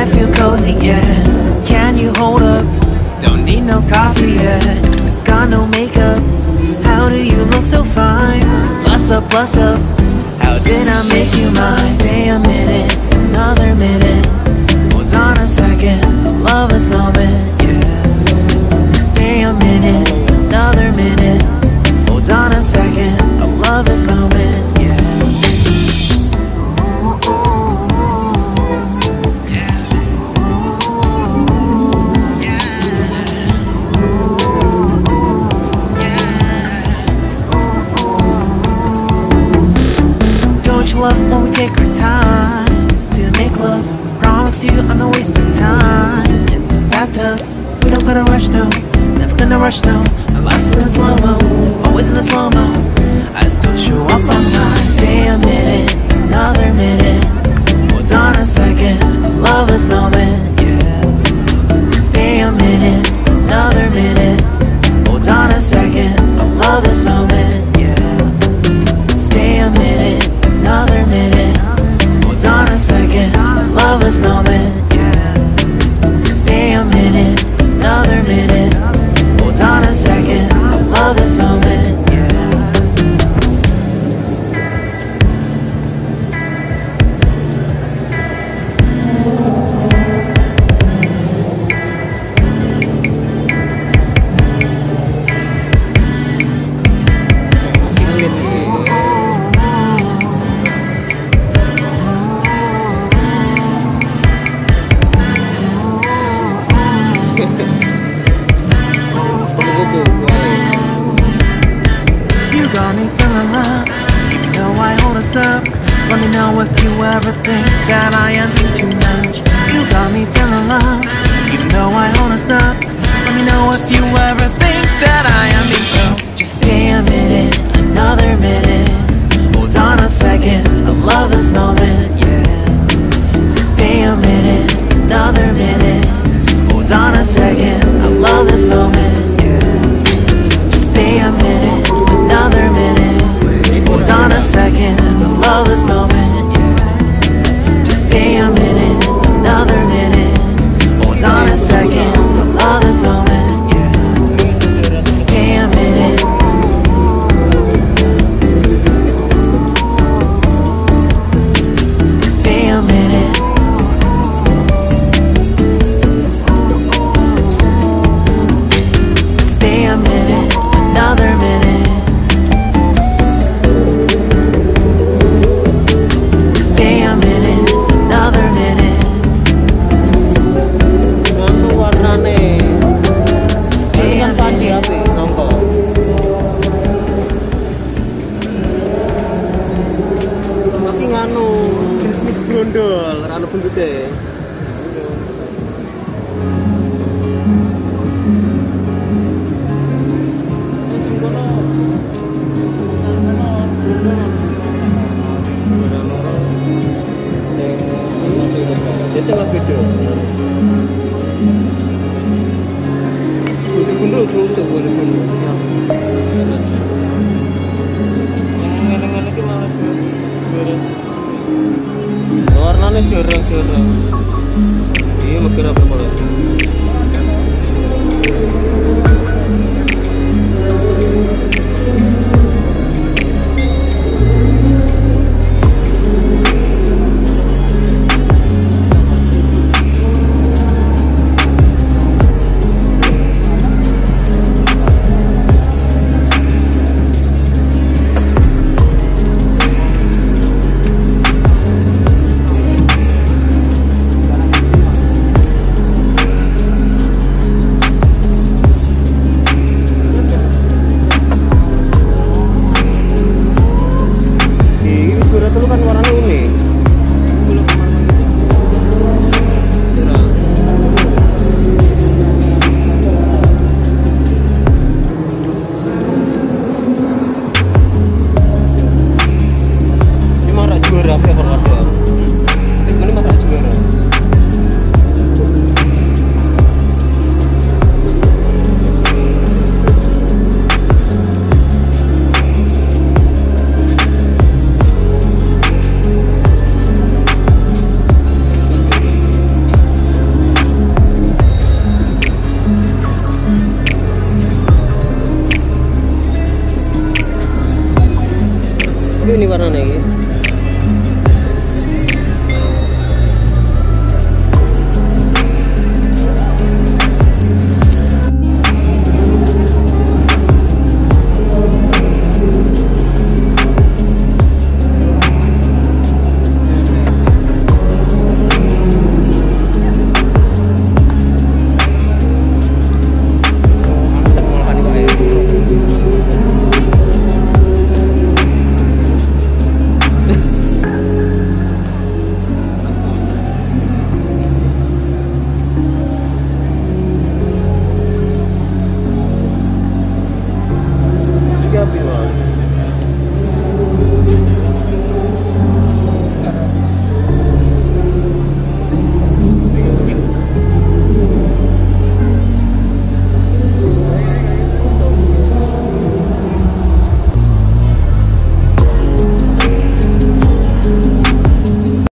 I feel cozy, yeah. Can you hold up? Don't need no coffee yet. Got no makeup. How do you look so fine? Plus up, plus up. How did I make you mine? Stay a minute, another minute. Hold on a second, I love this moment, yeah. Stay a minute, another minute. Hold on a second, I love this moment, yeah. Love when we take our time to make love. Promise you I'm not wasting time in the bathtub. We don't gotta rush, no. Never gonna rush, no. Our life's in a slow-mo, always in a slow-mo. I still show up on time. Stay a minute, another minute. Hold on a second, I love this moment, yeah. Stay a minute, another minute. Hold on a second, I love this moment, yeah. Stay a minute, another minute. Hold on a second, love this moment, yeah. Stay a minute, another minute. Hold on a second, love this moment, yeah. You got me feeling love, even though I hold us up. Let me know if you ever think that I am being too much. You got me feeling love, even though I hold us up. Let me know if you ever think that I am being so. Just stay a minute, another minute. Hold on a second, I love this moment, yeah. Just stay a minute, another minute. Hold on a second, I love this moment, yeah. Just stay a minute, another minute. Hold on a second, I love this moment, yeah. Just stay a minute, another minute. Hold on a second, I love this moment, yeah. Just stay a minute. Stay a minute. Stay a minute, another minute. Stay a minute, another minute. Nganu warnane. Stay a minute. Nongko. Tapi nganu jenis brondol, rano buntute. Biasanya beda. Buntut cocok buntut. Ngene-ngene iki malah warnanya jorong-jorong. Ini mekir apa malah? warnanya iki?